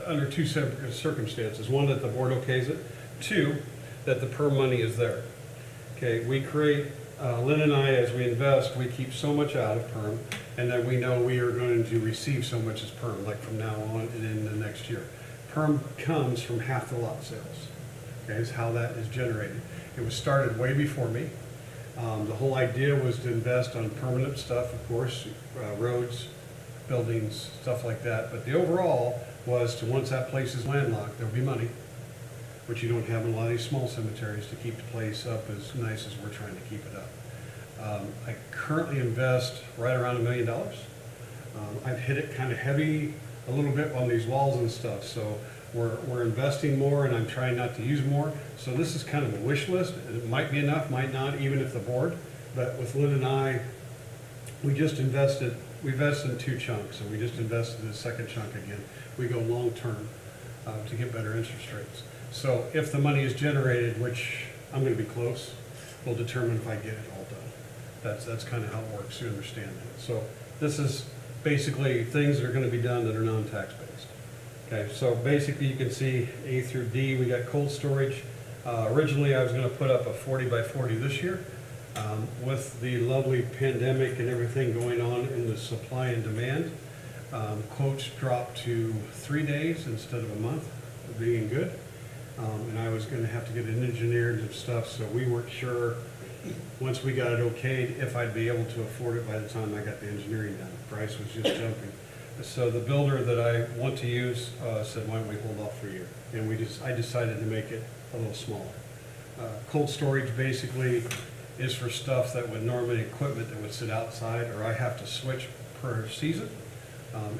under two separate circumstances. One, that the board okays it. Two, that the perm money is there. Okay, we create, Lynn and I, as we invest, we keep so much out of perm, and then we know we are going to receive so much as perm, like from now on and in the next year. Perm comes from half the lot sales, okay, is how that is generated. It was started way before me. The whole idea was to invest on permanent stuff, of course, roads, buildings, stuff like that. But the overall was to, once that place is landlocked, there'll be money, which you don't have in a lot of these small cemeteries, to keep the place up as nice as we're trying to keep it up. I currently invest right around $1 million. I've hit it kind of heavy a little bit on these walls and stuff, so we're investing more, and I'm trying not to use more. So this is kind of a wish list. It might be enough, might not, even if the board. But with Lynn and I, we invested in two chunks, and we just invested in the second chunk again. We go long term to get better interest rates. So if the money is generated, which I'm going to be close, will determine if I get it all done. That's kind of how it works. You understand that. So this is basically things that are going to be done that are non-tax based. Okay, so basically you can see A through D. We got cold storage. Originally I was going to put up a 40 by 40 this year. With the lovely pandemic and everything going on in the supply and demand, quotes dropped to 3 days instead of a month, being good. And I was going to have to get it engineered and stuff, so we weren't sure, once we got it okayed, if I'd be able to afford it by the time I got the engineering done. The price was just jumping. So the builder that I want to use said, why don't we hold off for a year? And I decided to make it a little smaller. Cold storage basically is for stuff that would normally, equipment that would sit outside, or I have to switch per season.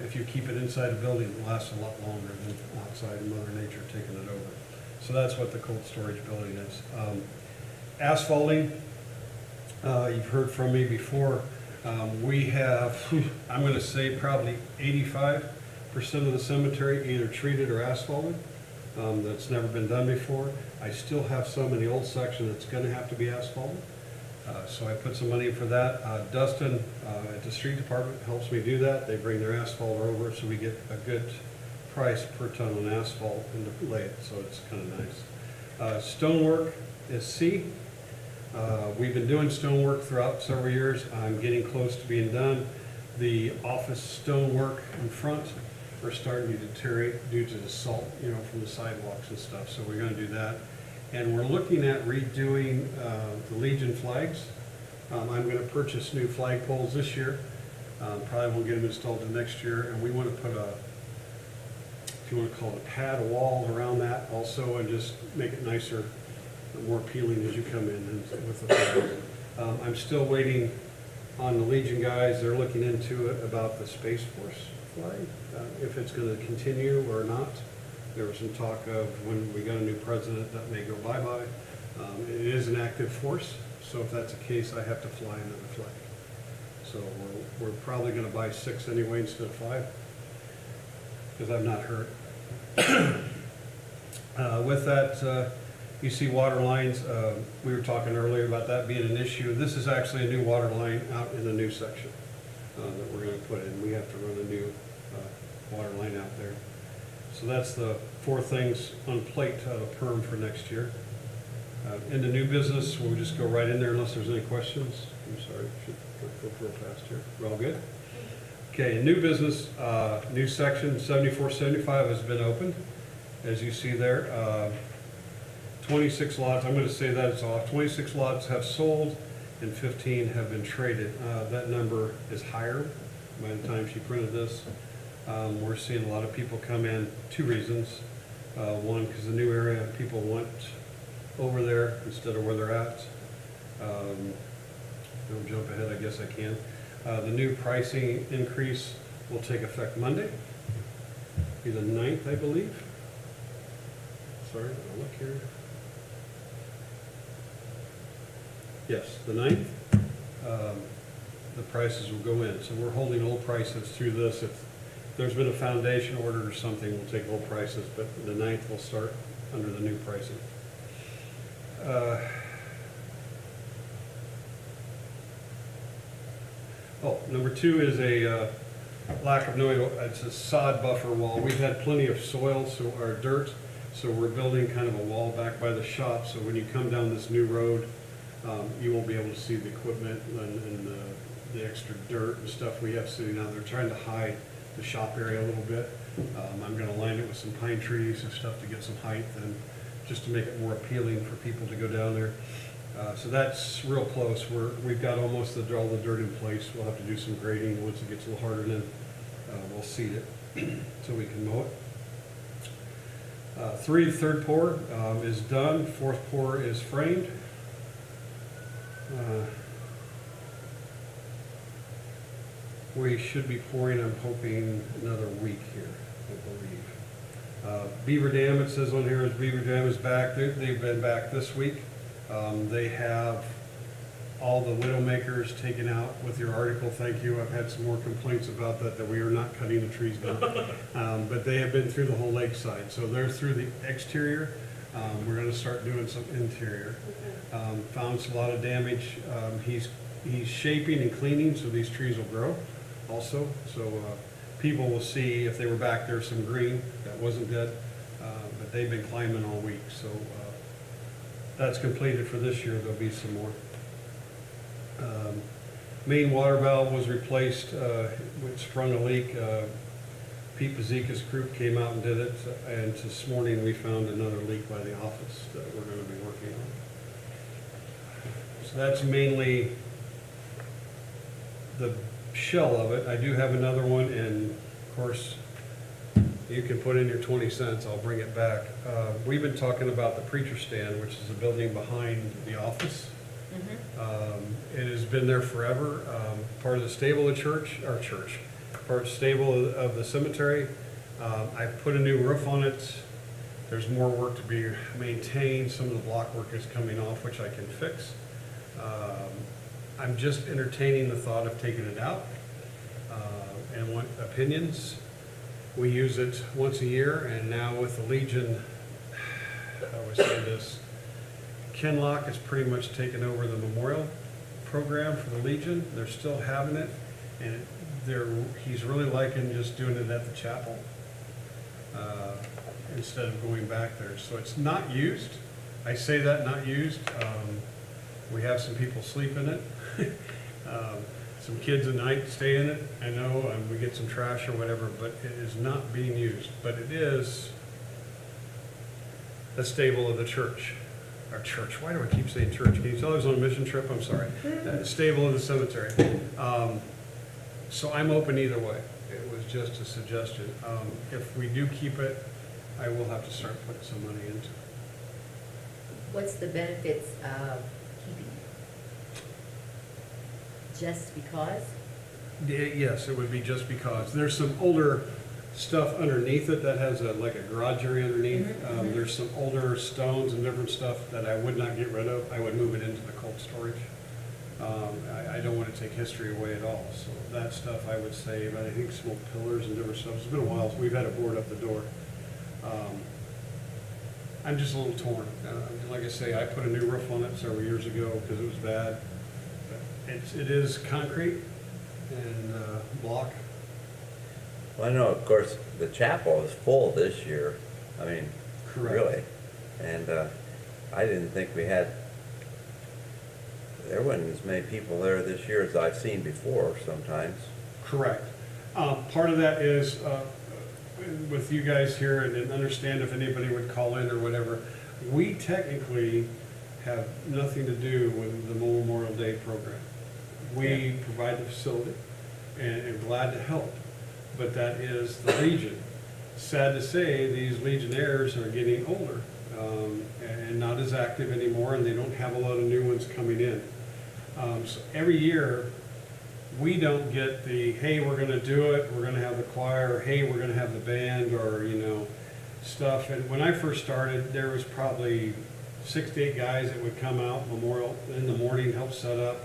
If you keep it inside a building, it lasts a lot longer than outside, and Mother Nature taking it over. So that's what the cold storage building is. Asphalting, you've heard from me before. We have, I'm going to say probably 85% of the cemetery either treated or asphalted. That's never been done before. I still have some in the old section that's going to have to be asphalted. So I put some money for that. Dustin at the street department helps me do that. They bring their asphalt over, so we get a good price per ton on asphalt and to lay it, so it's kind of nice. Stonework is C. We've been doing stonework throughout several years. I'm getting close to being done. The office stonework in front are starting to deteriorate due to the salt, from the sidewalks and stuff. So we're going to do that. And we're looking at redoing the Legion flags. I'm going to purchase new flag poles this year. Probably won't get them installed until next year. And we want to put if you want to call it a pad, a wall around that also, and just make it nicer, more appealing as you come in with the flags. I'm still waiting on the Legion guys. They're looking into it about the Space Force flag, if it's going to continue or not. There was some talk of, when we got a new president, that may go bye-bye. It is an active force, so if that's the case, I have to fly another flag. So we're probably going to buy 6 anyway instead of 5, because I've not heard. With that, you see water lines. We were talking earlier about that being an issue. This is actually a new water line out in the new section that we're going to put in. We have to run a new water line out there. So that's the 4 things on plate out of perm for next year. Into new business, we'll just go right in there unless there's any questions. I'm sorry, should go real fast here. We're all good? Okay, new business, new section 7475 has been opened. As you see there, 26 lots, I'm going to say that it's off. 26 lots have sold and 15 have been traded. That number is higher by the time she printed this. We're seeing a lot of people come in, 2 reasons. One, because the new area, people want over there instead of where they're at. Don't jump ahead, I guess I can. The new pricing increase will take effect Monday, be the 9th, I believe. Sorry, I'll look here. Yes, the 9th. The prices will go in. So we're holding old prices through this. If there's been a foundation order or something, we'll take old prices, but the 9th will start under the new pricing. Number 2 is lack of knowing, it's a sod buffer wall. We've had plenty of soil, or dirt, so we're building kind of a wall back by the shop, so when you come down this new road, you won't be able to see the equipment and the extra dirt and stuff we have sitting out there, trying to hide the shop area a little bit. I'm gonna line it with some pine trees and stuff to get some height and just to make it more appealing for people to go down there. So that's real close. We've got almost all the dirt in place. We'll have to do some grading once it gets a little harder, and then we'll seed it so we can mow it. 3, third pour is done. 4th pour is framed. We should be pouring, I'm hoping, another week here, I believe. Beaver Dam, it says on here, is Beaver Dam is back. They've been back this week. They have all the widowmakers taken out with your article. Thank you. I've had some more complaints about that we are not cutting the trees down. But they have been through the whole lakeside. So they're through the exterior. We're going to start doing some interior. Found a lot of damage. He's shaping and cleaning, so these trees will grow also. So people will see, if they were back there, some green that wasn't dead. But they've been climbing all week. So that's completed for this year. There'll be some more. Main water valve was replaced, which sprung a leak. Pete Bazika's group came out and did it, and this morning we found another leak by the office that we're going to be working on. So that's mainly the shell of it. I do have another one, and of course, you can put in your 20 cents, I'll bring it back. We've been talking about the preacher stand, which is a building behind the office. It has been there forever, part of the stable of our church, part of the stable of the cemetery. I put a new roof on it. There's more work to be maintained. Some of the block work is coming off, which I can fix. I'm just entertaining the thought of taking it out and want opinions. We use it once a year, and now with the Legion, I always say this, Ken Locke has pretty much taken over the memorial program for the Legion. They're still having it, and he's really liking just doing it at the chapel instead of going back there. So it's not used. I say that, not used. We have some people sleep in it. Some kids at night stay in it, I know, and we get some trash or whatever, but it is not being used. But it is a stable of the church. Our church, why do I keep saying church? Can you tell I was on a mission trip? I'm sorry. Stable of the cemetery. So I'm open either way. It was just a suggestion. If we do keep it, I will have to start putting some money into it. What's the benefits of keeping it? Just because? Yes, it would be just because. There's some older stuff underneath it that has like a garage area underneath. There's some older stones and different stuff that I would not get rid of. I would move it into the cold storage. I don't want to take history away at all. So that stuff I would save. I think some old pillars and different stuff. It's been a while since we've had a board up the door. I'm just a little torn. Like I say, I put a new roof on it several years ago because it was bad. It is concrete and block. Well, I know, of course, the chapel is full this year. I mean, Correct. Really. And I didn't think there wasn't as many people there this year as I've seen before sometimes. Correct. Part of that is with you guys here, and understand if anybody would call in or whatever, we technically have nothing to do with the Memorial Day program. We provide the facility and glad to help, but that is the Legion. Sad to say, these Legionnaires are getting older and not as active anymore, and they don't have a lot of new ones coming in. So every year, we don't get the, hey, we're going to do it, we're going to have the choir, or hey, we're going to have the band, or, stuff. And when I first started, there was probably 6 to 8 guys that would come out memorial in the morning, help set up.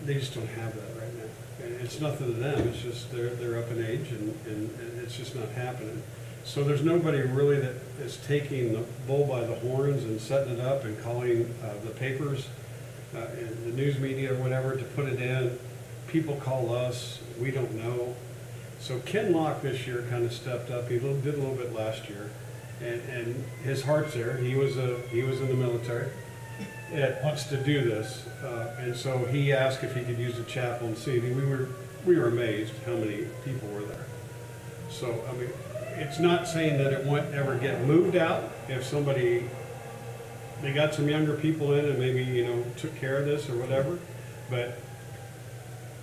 They just don't have that right now. And it's nothing to them, it's just they're up in age, and it's just not happening. So there's nobody really that is taking the bull by the horns and setting it up and calling the papers and the news media or whatever to put it in. People call us, we don't know. So Ken Locke this year kind of stepped up, did a little bit last year, and his heart's there, he was in the military, and wants to do this, and so he asked if he could use the chapel and see, we were amazed how many people were there. So, I mean, it's not saying that it won't ever get moved out, if somebody, they got some younger people in and maybe, you know, took care of this or whatever, but,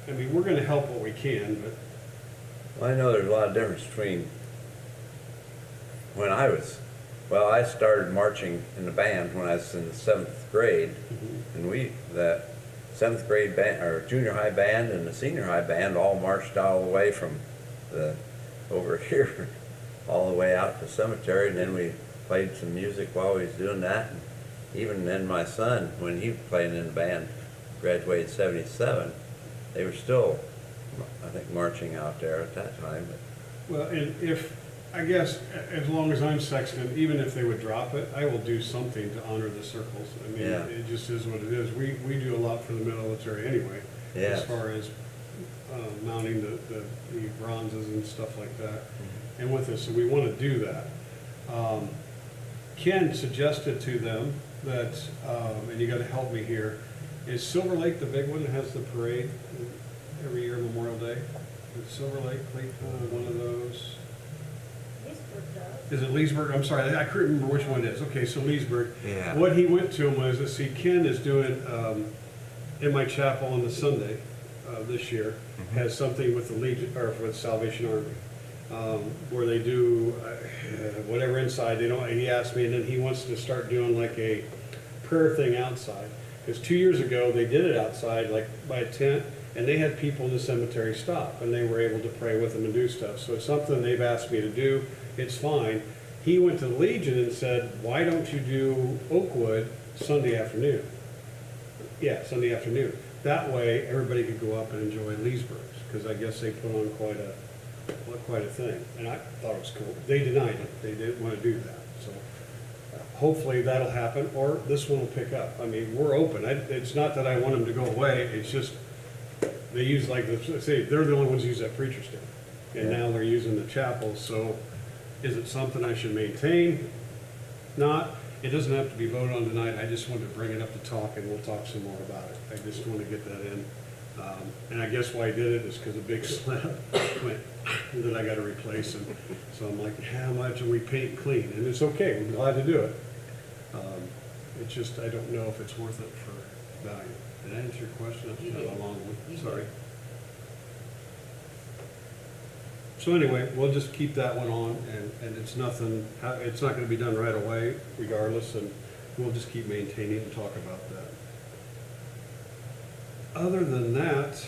I mean, we're gonna help what we can, but Well, I know there's a lot of difference between when I started marching in the band when I was in the 7th grade, and that 7th grade band, or junior high band and the senior high band all marched all the way from over here, all the way out to the cemetery, and then we played some music while we was doing that. And even then my son, when he was playing in the band, graduated 77, they were still, I think, marching out there at that time. well, and if, I guess, as long as I'm sexton, even if they would drop it, I will do something to honor the circles. I mean, Yeah. it just is what it is. We do a lot for the military anyway, Yes. as far as mounting the bronzes and stuff like that. And with this, so we want to do that. Ken suggested to them that, and you got to help me here, is Silver Lake the big one that has the parade every year Memorial Day? Is Silver Lake, Clayton, one of those? Is it Leesburg? I'm sorry, I couldn't remember which one it is. Okay, so Leesburg. Yeah. What he went to him was, let's see, Ken is doing, in my chapel on the Sunday, this year, has something with the Legion, or with Salvation Army, where they do, whatever inside, they don't, he asked me, and then he wants to start doing like a prayer thing outside. Because 2 years ago, they did it outside, like by a tent, and they had people in the cemetery stop, and they were able to pray with them and do stuff. So it's something they've asked me to do. It's fine. He went to the Legion and said, why don't you do Oakwood Sunday afternoon? Yeah, Sunday afternoon. That way, everybody could go up and enjoy Leesburg's, because I guess they put on quite a thing. And I thought it was cool. They denied it. They didn't want to do that. So hopefully that'll happen, or this one will pick up. I mean, we're open. It's not that I want them to go away. It's just, they use, like, say, they're the only ones who use that preacher stand. And now they're using the chapel, so is it something I should maintain? Not. It doesn't have to be voted on tonight. I just wanted to bring it up to talk, and we'll talk some more about it. I just want to get that in. And I guess why I did it is because a big slab went that I got to replace. And so I'm like, how much? And we paint clean. And it's okay. I'm glad to do it. It's just, I don't know if it's worth it for value. Did I answer your question? That's kind of a long one. Sorry. So anyway, we'll just keep that one on, and it's nothing, it's not gonna be done right away regardless, and we'll just keep maintaining it and talk about that. Other than that,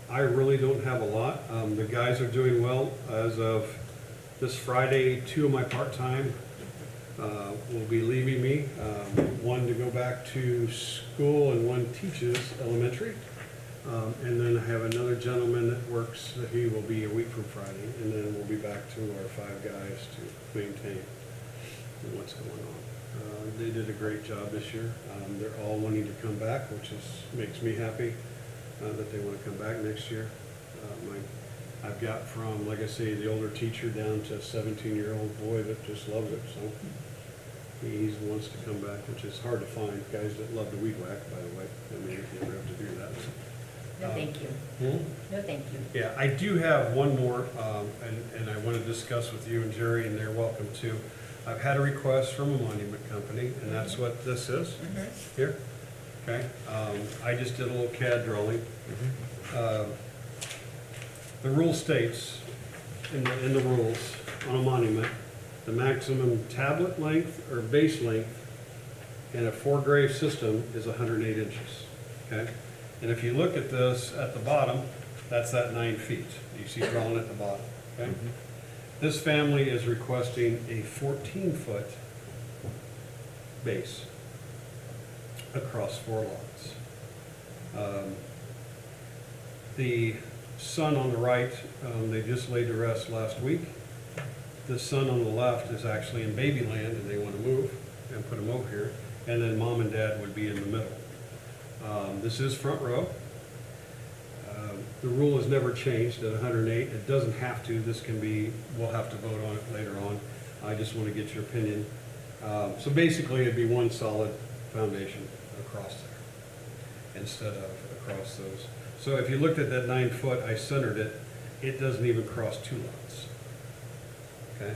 I really don't have a lot. The guys are doing well. As of this Friday, 2 of my part-time will be leaving me. One to go back to school and one teaches elementary. And then I have another gentleman that works, that he will be a week from Friday, and then we'll be back to our 5 guys to maintain what's going on. They did a great job this year. They're all wanting to come back, which makes me happy that they want to come back next year. I've got from, like I say, the older teacher down to a 17-year-old boy that just loves it, so he wants to come back, which is hard to find, guys that love to weed whack, by the way. I mean, you never have to do that. No, thank you. No, thank you. Yeah, I do have one more, and I want to discuss with you and Jerry, and they're welcome too. I've had a request from a monument company, and that's what this is, here, okay? I just did a little CAD drawing. The rule states, in the rules, on a monument, the maximum tablet length or base length in a 4-grave system is 108 inches, okay? And if you look at this at the bottom, that's that 9 feet. You see drawn at the bottom, okay? This family is requesting a 14-foot base across 4 lots. The son on the right, they just laid to rest last week. The son on the left is actually in Babyland, and they want to move and put him over here. And then mom and dad would be in the middle. This is front row. The rule has never changed at 108. It doesn't have to. This can be, we'll have to vote on it later on. I just want to get your opinion. So basically, it'd be one solid foundation across there instead of across those. So if you looked at that 9 foot, I centered it, it doesn't even cross 2 lots. Okay?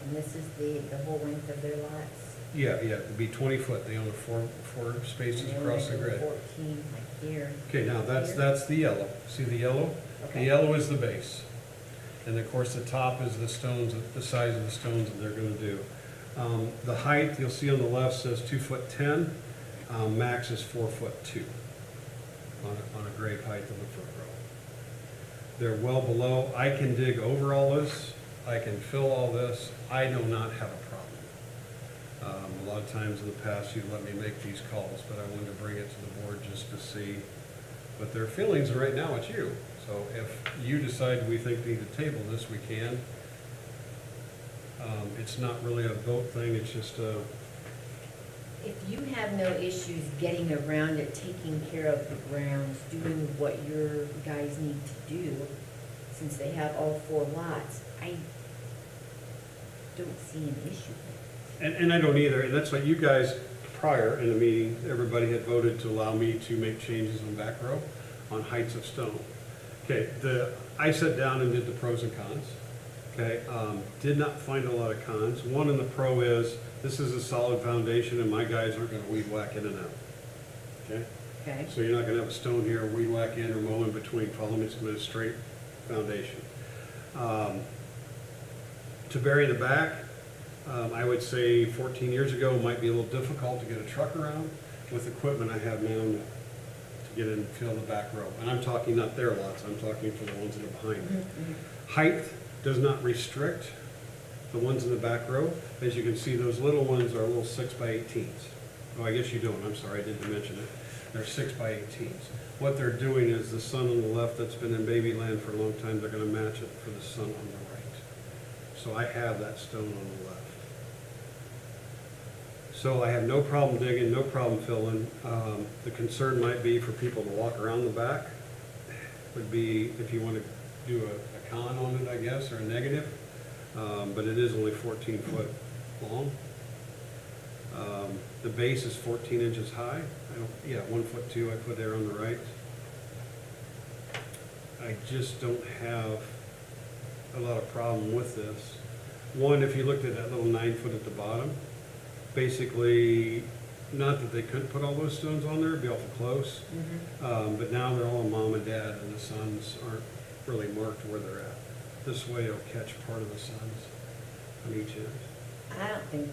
And this is the whole length of their lots? Yeah, it'd be 20 foot. They own four spaces And across the then they go grid. 14, like here. Okay, now that's the yellow. See the yellow? The Okay. yellow is the base. And of course, the top is the stones, the size of the stones that they're gonna do. The height, you'll see on the left says 2'10". Max is 4'2" on a grade height of the foot row. They're well below. I can dig over all this. I can fill all this. I do not have a problem. A lot of times in the past, you've let me make these calls, but I wanted to bring it to the board just to see what their feelings are. Right now, it's you. So if you decide we think we need to table this, we can. It's not really a vote thing, it's just a, If you have no issues getting around it, taking care of the grounds, doing what your guys need to do, since they have all 4 lots, I don't see an issue. and I don't either, and that's what you guys, prior in the meeting, everybody had voted to allow me to make changes on back row on heights of stone. Okay, I sat down and did the pros and cons. Okay, did not find a lot of cons. One in the pro is, this is a solid foundation and my guys aren't gonna weed whack in and out. Okay? Okay? So you're not gonna have a stone here, weed whack in or mow in between, follow me, it's gonna be a straight foundation. To bury the back, I would say 14 years ago might be a little difficult to get a truck around. With equipment I have now to get in and fill the back row. And I'm talking not their lots, I'm talking for the ones that are behind me. Height does not restrict the ones in the back row. As you can see, those little ones are little 6x18s. Oh, I guess you don't, I'm sorry, I didn't mention it. They're 6x18s. What they're doing is the sun on the left that's been in baby land for a long time, they're gonna match it for the sun on the right. So I have that stone on the left. So I have no problem digging, no problem filling. The concern might be for people to walk around the back, would be if you want to do a con on it, I guess, or a negative. But it is only 14 foot long. The base is 14 inches high. 1'2" I put there on the right. I just don't have a lot of problem with this. One, if you looked at that little 9 foot at the bottom, basically, not that they couldn't put all those stones on there, it'd be awful close. But now they're all mom and dad, and the sons aren't really marked where they're at. This way it'll catch part of the sons on each end.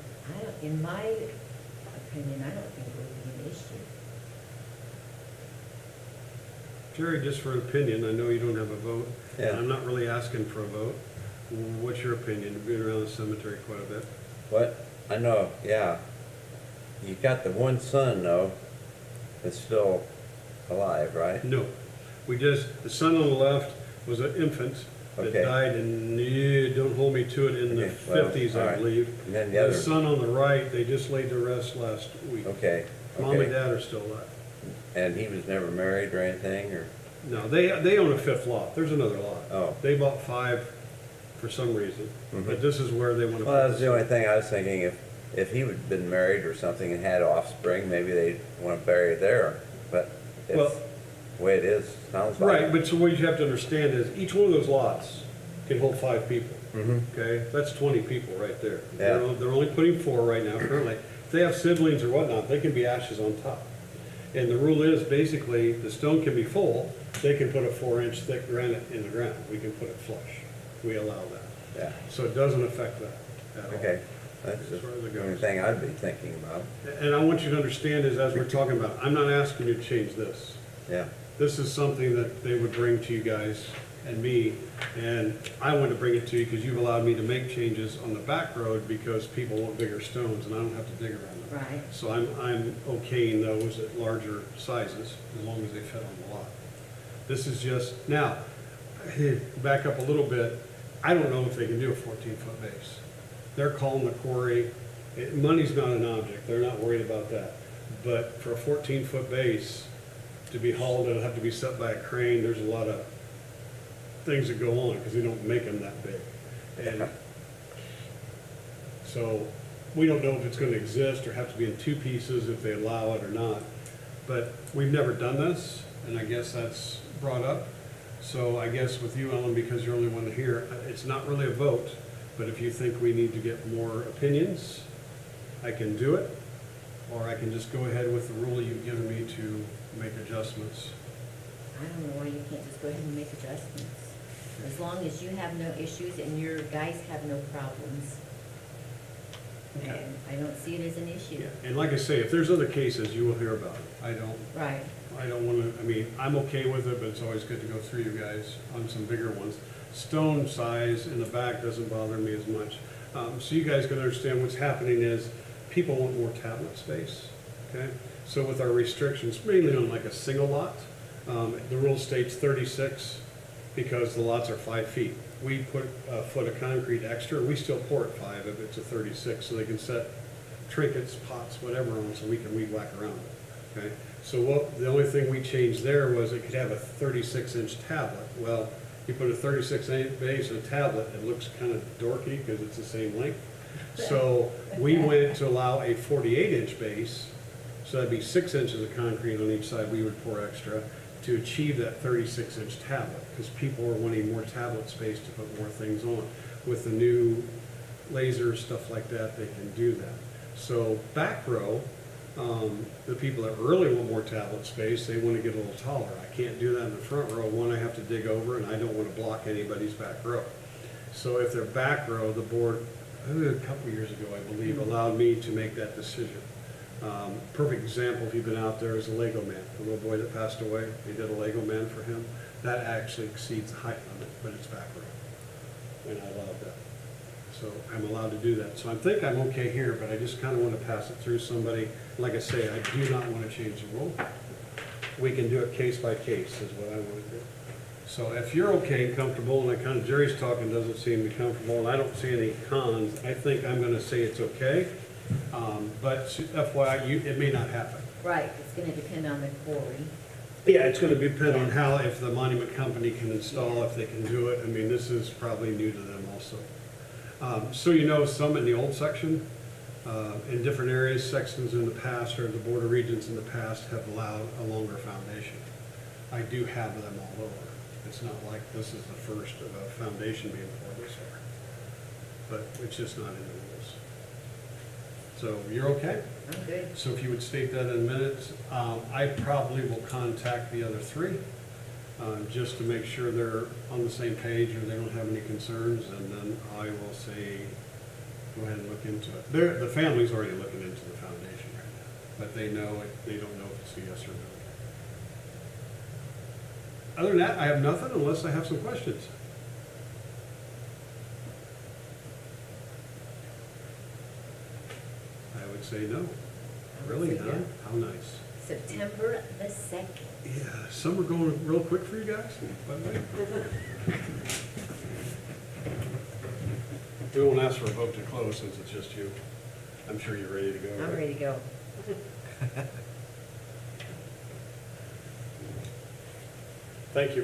In my opinion, I don't think it would be an issue. Jerry, just for an opinion, I know you don't have a vote. Yeah. I'm not really asking for a vote. What's your opinion? You've been around the cemetery quite a bit. What? I know, yeah. You got the one son, though, that's still alive, right? No. The son on the left was an infant that Okay. died in, don't hold me to it, in the Okay, well, 50s, all I right. believe. And then the The other, son on the right, they just laid to rest last week. okay, Mom and okay. dad are still alive. And he was never married or anything, or? No, they own a 5th lot. There's another lot. Oh. They bought 5 for some reason, Mhm. but this is where they want to. Well, that's the only thing I was thinking, if he had been married or something and had offspring, maybe they'd want to bury it there, but Well- it's the way it is, sounds like. Right, but so what you have to understand is each one of those lots can hold 5 people. Mm-hmm, Okay, that's 20 people right there. Yeah. They're only putting 4 right now currently. If they have siblings or whatnot, they can be ashes on top. And the rule is, basically, the stone can be full, they can put a 4-inch thick granite in the ground. We can put it flush. We allow that. yeah, So it doesn't affect that at all. okay. That's As far as it the only goes. thing I'd be thinking about, And I want you to understand is, as we're talking about, I'm not asking you to change this. yeah. This is something that they would bring to you guys and me, and I want to bring it to you because you've allowed me to make changes on the back road because people want bigger stones and I don't have to dig around them. Right. So I'm okaying those at larger sizes as long as they fit on the lot. This is just, now, back up a little bit, I don't know if they can do a 14-foot base. They're calling the quarry, money's not an object, they're not worried about that. But for a 14-foot base to be hauled, it'll have to be set by a crane, there's a lot of things that go on, because they don't make them that big. And so, we don't know if it's gonna exist or have to be in two pieces if they allow it or not. But we've never done this, and I guess that's brought up. So I guess with you, Ellen, because you're the only one here, it's not really a vote, but if you think we need to get more opinions, I can do it, or I can just go ahead with the rule you've given me to make adjustments. I don't know why you can't just go ahead and make adjustments. As long as you have no issues and your guys have no problems. Okay. And I don't see it as an issue. Yeah, and like I say, if there's other cases, you will hear about it. Right. I don't wanna, I mean, I'm okay with it, but it's always good to go through you guys on some bigger ones. Stone size in the back doesn't bother me as much. So you guys can understand what's happening is people want more tablet space, okay? So with our restrictions, mainly on like a single lot, the rule states 36 because the lots are 5 feet. We put a foot of concrete extra, we still pour it 5 if it's a 36, so they can set trinkets, pots, whatever on, so we can weed whack around it, okay? So the only thing we changed there was it could have a 36-inch tablet. Well, you put a 36-inch base in a tablet, it looks kind of dorky because it's the same length. So we went to allow a 48-inch base, so that'd be 6 inches of concrete on each side we would pour extra to achieve that 36-inch tablet, because people are wanting more tablet space to put more things on. With the new lasers, stuff like that, they can do that. So back row, the people that really want more tablet space, they want to get a little taller. I can't do that in the front row. One, I have to dig over, and I don't want to block anybody's back row. So if they're back row, the board, a couple years ago, I believe, allowed me to make that decision. Perfect example, if you've been out there, is a Lego man. The little boy that passed away, they did a Lego man for him. That actually exceeds the height limit, but it's back row. And I allowed that. So I'm allowed to do that. So I think I'm okay here, but I just kind of want to pass it through somebody. Like I say, I do not want to change the rule. We can do it case by case is what I want to do. So if you're okay and comfortable, and I kind of, Jerry's talking doesn't seem to be comfortable, and I don't see any cons, I think I'm going to say it's okay. But FYI, it may not happen. Right, it's gonna depend on the quarry. Yeah, it's going to depend on how, if the monument company can install, if they can do it. I mean, this is probably new to them also. So you know, some in the old section, in different areas, sections in the past, or the Board of Regents in the past have allowed a longer foundation. I do have them all over. It's not like this is the first of a foundation being poured this far. But it's just not in the rules. So you're okay? I'm good. So if you would state that in minutes, I probably will contact the other three, just to make sure they're on the same page or they don't have any concerns, and then I will say, go ahead and look into it. The family's already looking into the foundation right now, but they know it, they don't know if it's a yes or no. Other than that, I have nothing unless I have some questions. I would say no. Really, Say huh? no. How nice. September the 2nd. Yeah, summer going real quick for you guys, by the way. We won't ask for a vote to close since it's just you. I'm sure you're ready to go. I'm right? ready to go. Thank you.